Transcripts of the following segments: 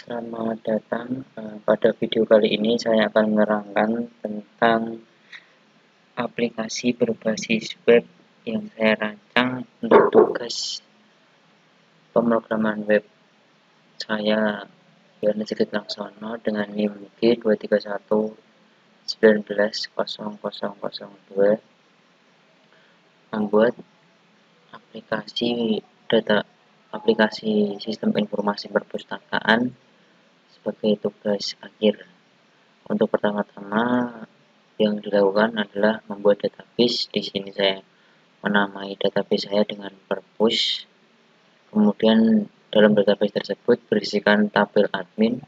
Selamat datang. Pada video kali ini saya akan menerangkan tentang aplikasi berbasis web yang saya rancang untuk tugas pemrograman web. Saya Yohanes Sigit Laksono dengan NIM G231190002 membuat aplikasi sistem informasi perpustakaan sebagai tugas akhir. Untuk pertama-tama yang dilakukan adalah membuat database. Di sini saya menamai database saya dengan perpus. Kemudian dalam database tersebut berisikan tabel admin,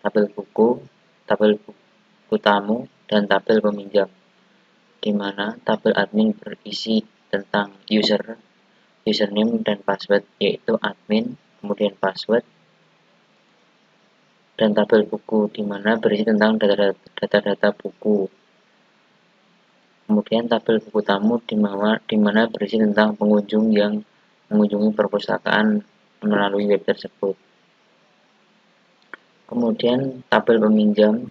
tabel buku tamu, dan tabel peminjam. Di mana tabel admin berisi tentang username dan password, yaitu admin, kemudian password, dan tabel buku di mana berisi tentang data-data buku. Kemudian tabel buku tamu di mana berisi tentang pengunjung yang mengunjungi perpustakaan melalui web tersebut. Kemudian tabel peminjam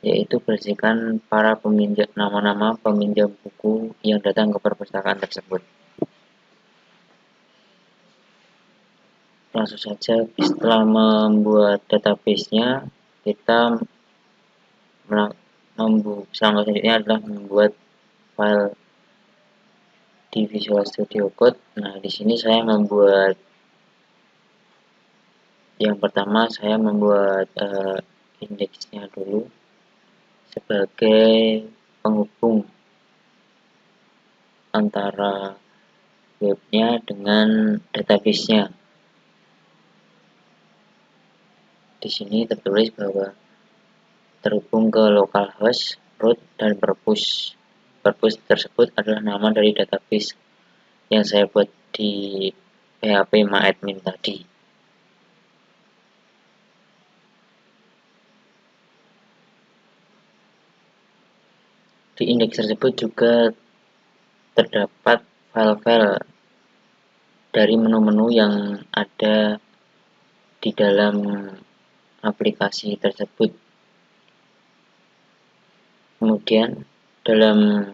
yaitu berisikan nama-nama peminjam buku yang datang ke perpustakaan tersebut. Langsung saja, setelah membuat database-nya, kita selanjutnya adalah membuat file di Visual Studio Code. Nah, di sini saya membuat yang pertama, saya membuat indeksnya dulu sebagai penghubung antara webnya dengan database-nya. Di sini tertulis bahwa terhubung ke localhost, root, dan purpose. Purpose tersebut adalah nama dari database yang saya buat di PHP MyAdmin tadi. Di indeks tersebut juga terdapat file-file dari menu-menu yang ada di dalam aplikasi tersebut. Kemudian dalam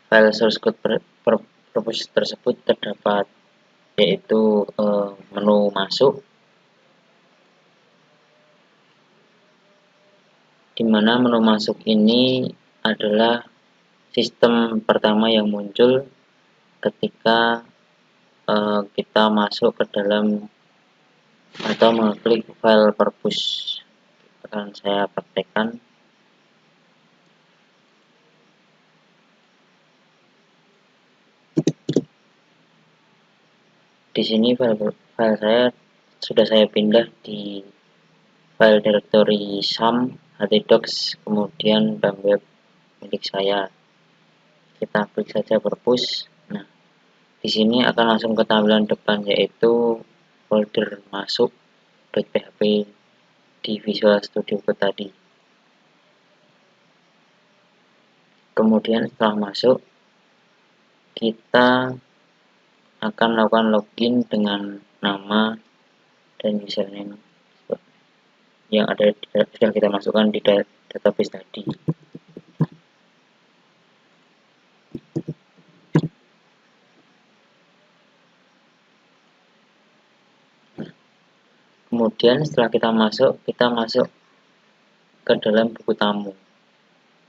file source code purpose tersebut terdapat yaitu menu masuk, di mana menu masuk ini adalah sistem pertama yang muncul ketika kita masuk ke dalam atau mengklik file purpose. Akan saya praktekkan. Di sini file saya sudah saya pindah di file directory sum, htdocs, kemudian bambweb milik saya. Kita klik saja purpose. Nah, di sini akan langsung ke tampilan depan, yaitu folder masuk .php di Visual Studio Code tadi. Kemudian setelah masuk, kita akan melakukan login dengan nama dan username yang sudah kita masukkan di database tadi. Kemudian setelah kita masuk ke dalam buku tamu.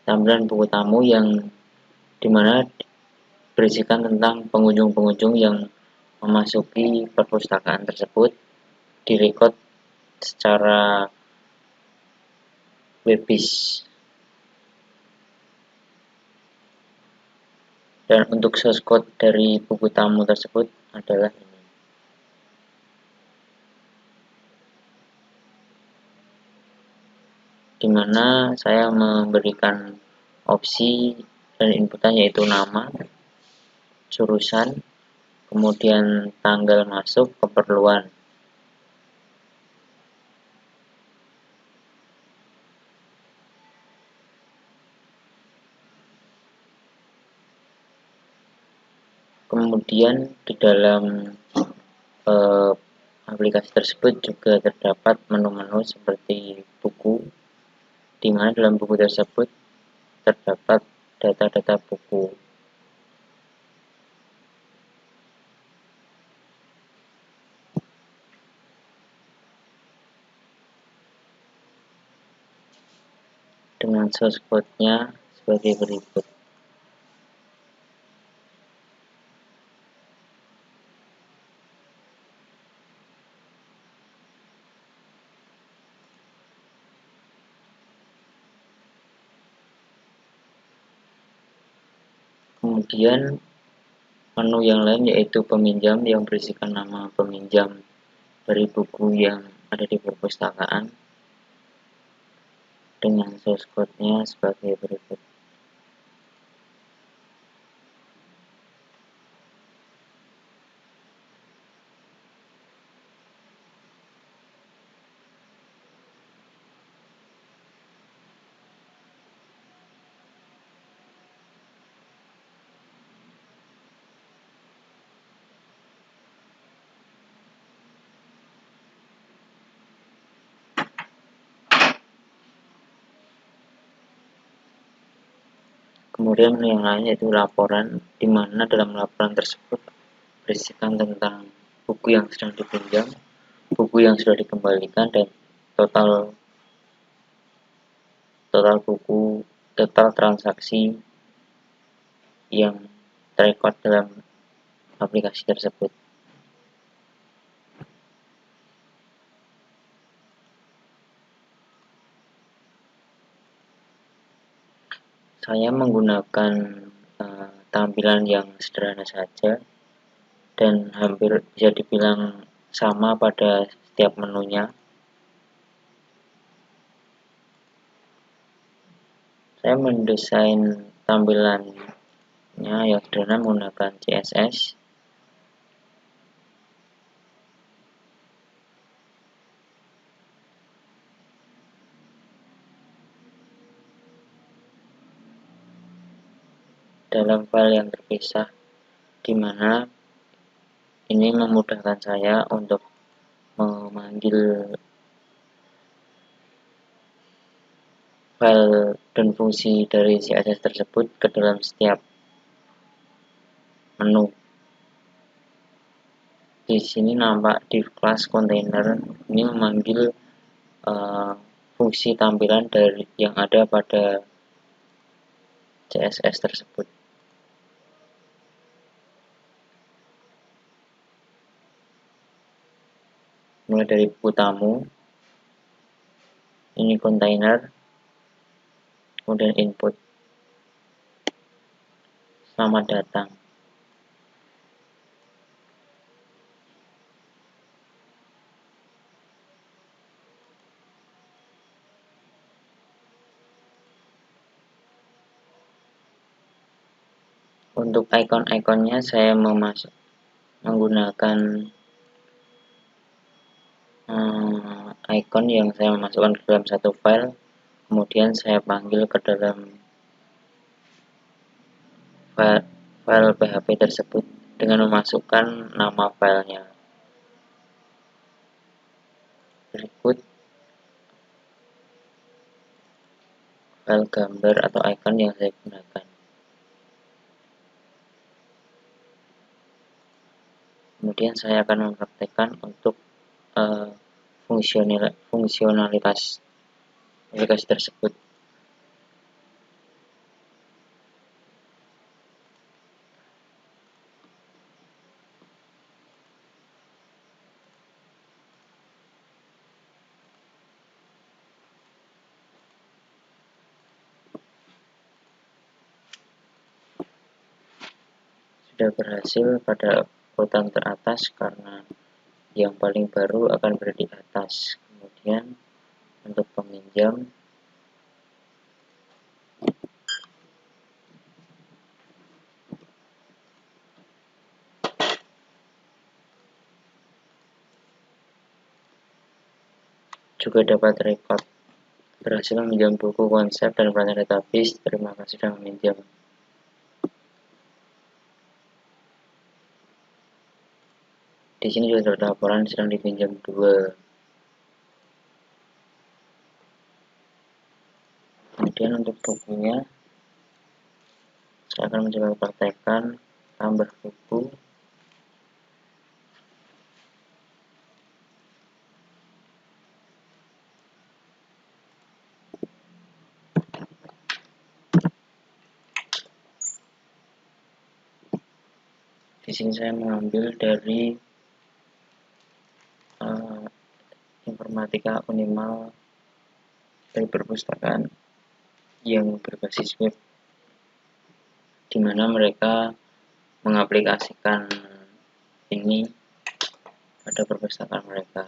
Tampilan buku tamu yang dimana berisikan tentang pengunjung-pengunjung yang memasuki perpustakaan tersebut, direcord secara web-based. Dan untuk source code dari buku tamu tersebut adalah ini. Di mana saya memberikan opsi dan inputan yaitu nama, jurusan, kemudian tanggal masuk, keperluan. Kemudian di dalam eh, aplikasi tersebut juga terdapat menu-menu seperti buku, di mana dalam buku tersebut terdapat data-data buku. Dengan source code-nya sebagai berikut. Kemudian menu yang lain yaitu peminjam yang berisikan nama peminjam dari buku yang ada di perpustakaan dengan source code-nya sebagai berikut. Kemudian yang lain yaitu laporan, di mana dalam laporan tersebut berisikan tentang buku yang sedang dipinjam, buku yang sudah dikembalikan, dan total buku, total transaksi yang terrecord dalam aplikasi tersebut. Saya menggunakan tampilan yang sederhana saja dan hampir bisa dibilang sama pada setiap menunya. Saya mendesain tampilannya yang sederhana menggunakan CSS. Dalam file yang terpisah, di mana ini memudahkan saya untuk memanggil file dan fungsi dari CSS tersebut ke dalam setiap menu. Di sini nampak div class container ini memanggil fungsi tampilan dari yang ada pada CSS tersebut. Mulai dari buku tamu, ini kontainer, kemudian input, selamat datang. Untuk icon-iconnya saya menggunakan icon yang saya masukkan ke dalam satu file, kemudian saya panggil ke dalam file PHP tersebut dengan memasukkan nama filenya. Berikut file gambar atau icon yang saya gunakan. Kemudian saya akan mempraktekkan untuk fungsionalitas aplikasi tersebut. Sudah berhasil pada urutan teratas karena yang paling baru akan berada di atas. Kemudian untuk peminjam, juga dapat record berhasil meminjam buku, konsep, dan pelatihan database. Terima kasih sudah meminjam. Di sini juga terdapat laporan sedang dipinjam 2. Kemudian untuk bukunya, saya akan mencoba praktekkan tambah buku. Di sini saya mengambil dari informatika Unimal dari perpustakaan yang berbasis web, di mana mereka mengaplikasikan ini pada perpustakaan mereka.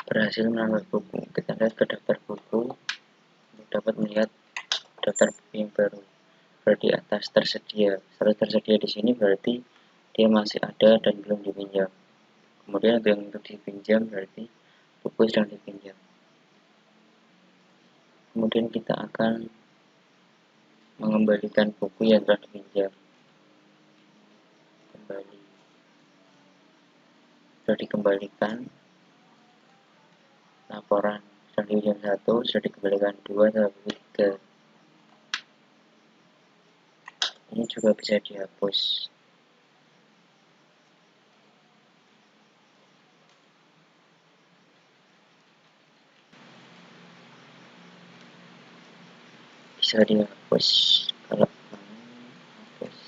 Berhasil menambah buku. Kita lihat ke daftar buku untuk dapat melihat daftar buku yang baru. Berarti atas tersedia. Kalau tersedia di sini berarti dia masih ada dan belum dipinjam. Kemudian yang untuk dipinjam berarti buku sedang dipinjam. Kemudian kita akan mengembalikan buku yang telah dipinjam. Kembali. Sudah dikembalikan. Laporan sudah dipinjam 1, sudah dikembalikan 2, dan 3. Ini juga bisa dihapus. Bisa dihapus kalau mau hapus.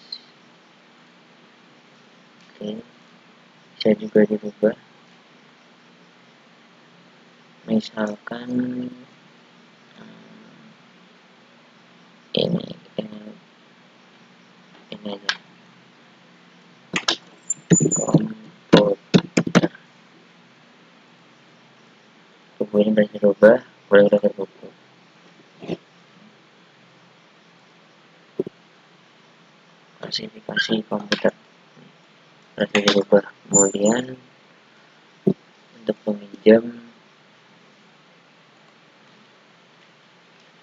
Oke, bisa juga dirubah. Misalkan ini aja. Komputer. Buku ini bisa dirubah, boleh kita buku. Klasifikasi komputer bisa dirubah. Kemudian untuk peminjam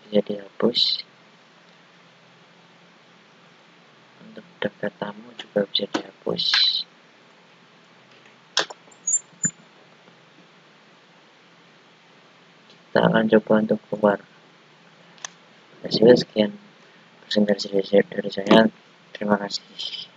bisa dihapus. Untuk daftar tamu juga bisa dihapus. Kita akan coba untuk keluar. Hasilnya sekian presentasi dari saya. Terima kasih.